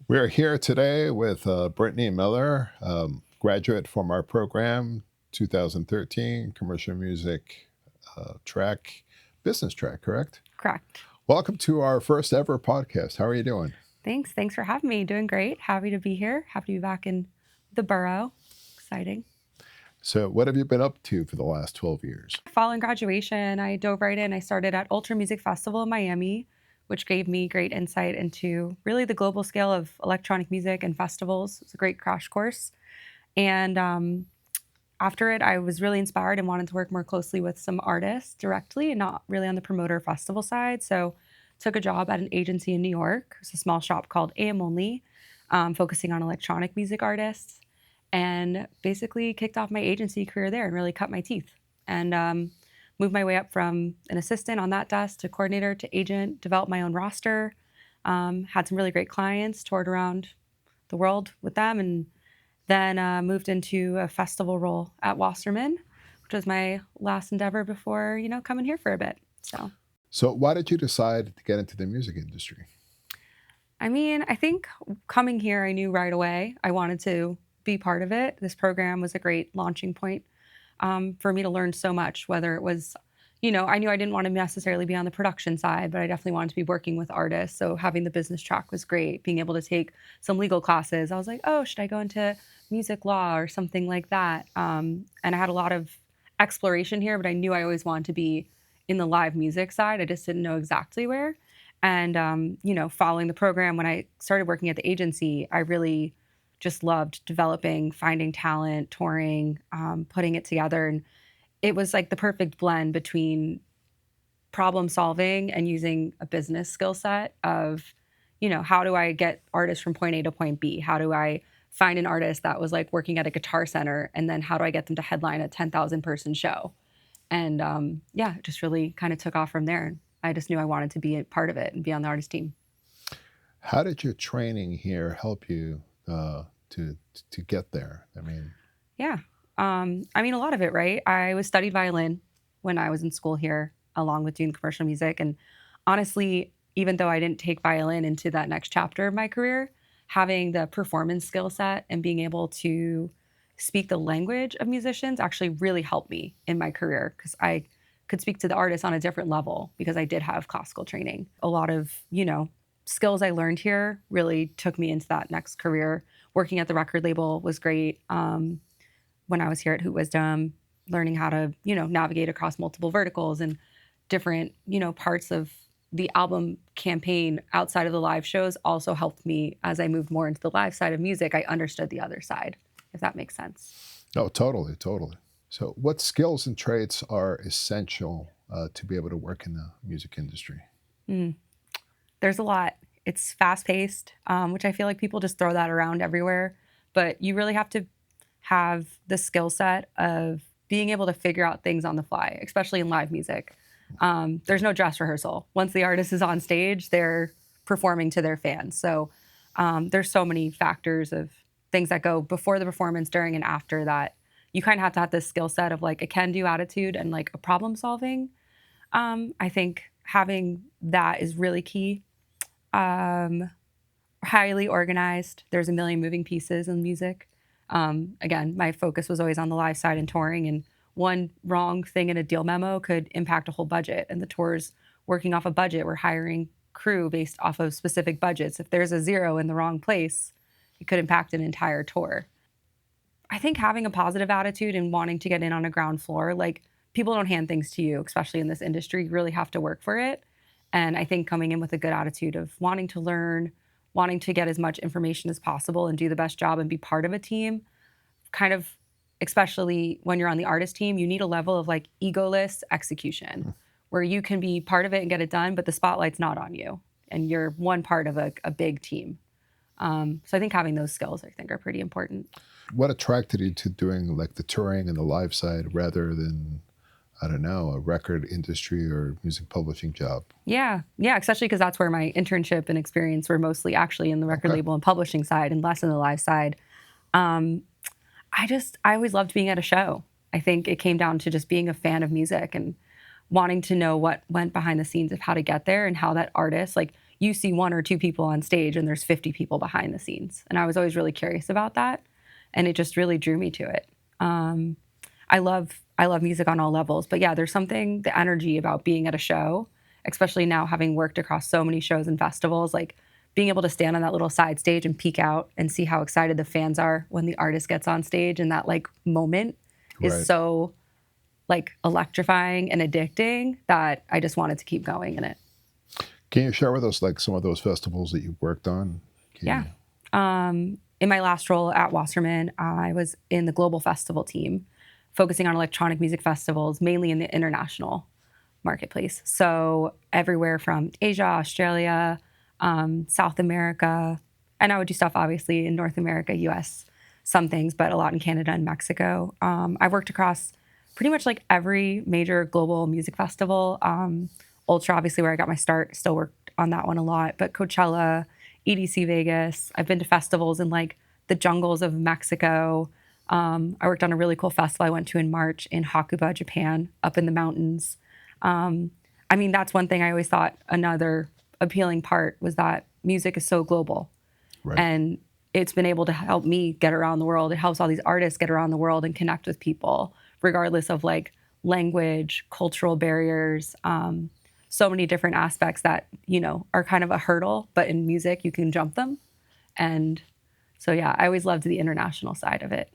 We're here today with Brittany Miller, graduate from our program, 2013, commercial music track, business track, correct? Correct. Welcome to our first ever podcast. How are you doing? Thanks. Thanks for having me. Doing great. Happy to be here. Happy to be back in the Burrow. Exciting. So, what have you been up to for the last 12 years? Following graduation, I dove right in. I started at Ultra Music Festival in Miami, which gave me great insight into really the global scale of electronic music and festivals. It's a great crash course. And after it, I was really inspired and wanted to work more closely with some artists directly and not really on the promoter festival side. So took a job at an agency in New York. It's a small shop called L.L.C, focusing on electronic music artists, and basically kicked off my agency career there and really cut my teeth and moved my way up from an assistant on that desk to coordinator to agent, developed my own roster, had some really great clients, toured around the world with them, and then moved into a festival role at Wasserman, which was my last endeavor before, coming here for a bit. So, why did you decide to get into the music industry? I think coming here, I knew right away I wanted to be part of it. This program was a great launching point for me to learn so much, whether it was, I knew I didn't want to necessarily be on the production side, but I definitely wanted to be working with artists. So having the business track was great. Being able to take some legal classes, I was like, oh, should I go into music law or something like that? And I had a lot of exploration here, but I knew I always wanted to be in the live music side. I just didn't know exactly where. And, following the program, when I started working at the agency, I really just loved developing, finding talent, touring, putting it together. And it was like the perfect blend between problem solving and using a business skill set of, how do I get artists from point A to point B? How do I find an artist that was like working at a Guitar Center? And then how do I get them to headline a 10,000 person show? And it just really kind of took off from there. I just knew I wanted to be a part of it and be on the artist team. How did your training here help you to get there? Yeah. A lot of it, right? I was studied violin when I was in school here, along with doing commercial music. And honestly, even though I didn't take violin into that next chapter of my career, having the performance skill set and being able to speak the language of musicians actually really helped me in my career because I could speak to the artist on a different level because I did have classical training. A lot of, skills I learned here really took me into that next career. Working at the record label was great. When I was here at Hoot Wisdom, learning how to, navigate across multiple verticals and different, parts of the album campaign outside of the live shows also helped me as I moved more into the live side of music. I understood the other side, if that makes sense. Oh, totally, totally. So, what skills and traits are essential to be able to work in the music industry? There's a lot. It's fast paced, which I feel like people just throw that around everywhere. But you really have to have the skill set of being able to figure out things on the fly, especially in live music. There's no dress rehearsal. Once the artist is on stage, they're performing to their fans. So there's so many factors of things that go before the performance, during, and after that. You kind of have to have this skill set of like a can-do attitude and like a problem solving. I think having that is really key. Highly organized. There's a million moving pieces in music. Again, my focus was always on the live side and touring, and one wrong thing in a deal memo could impact a whole budget. And the tour's working off a budget. We're hiring crew based off of specific budgets. If there's a zero in the wrong place, it could impact an entire tour. I think having a positive attitude and wanting to get in on a ground floor, like people don't hand things to you, especially in this industry. You really have to work for it. And I think coming in with a good attitude of wanting to learn, wanting to get as much information as possible and do the best job and be part of a team, kind of, especially when you're on the artist team, you need a level of like egoless execution where you can be part of it and get it done, but the spotlight's not on you and you're one part of a big team. So I think having those skills, I think, are pretty important. What attracted you to doing like the touring and the live side rather than, I don't know, a record industry or music publishing job? Yeah, especially because that's where my internship and experience were mostly actually in the record label and publishing side and less in the live side. I always loved being at a show. I think it came down to just being a fan of music and wanting to know what went behind the scenes of how to get there and how that artist, like, you see one or two people on stage and there's 50 people behind the scenes. And I was always really curious about that. And it just really drew me to it. Um, I love music on all levels, but yeah, there's something, the energy about being at a show, especially now having worked across so many shows and festivals, like being able to stand on that little side stage and peek out and see how excited the fans are when the artist gets on stage, and that like moment is Right. so like electrifying and addicting that I just wanted to keep going in it. Can you share with us like some of those festivals that you worked on? Can Yeah. you? In my last role at Wasserman, I was in the global festival team, focusing on electronic music festivals, mainly in the international marketplace. So everywhere from Asia, Australia, South America, and I would do stuff obviously in North America, US, some things, but a lot in Canada and Mexico. I've worked across pretty much like every major global music festival. Ultra, obviously, where I got my start, still worked on that one a lot, but Coachella, EDC Vegas. I've been to festivals in like the jungles of Mexico. I worked on a really cool festival I went to in March in Hakuba, Japan, up in the mountains. Um, I mean, that's one thing I always thought another appealing part was that music is so global, Right. and it's been able to help me get around the world. It helps all these artists get around the world and connect with people, regardless of like language, cultural barriers, so many different aspects that, are kind of a hurdle, but in music, you can jump them. And so, yeah, I always loved the international side of it.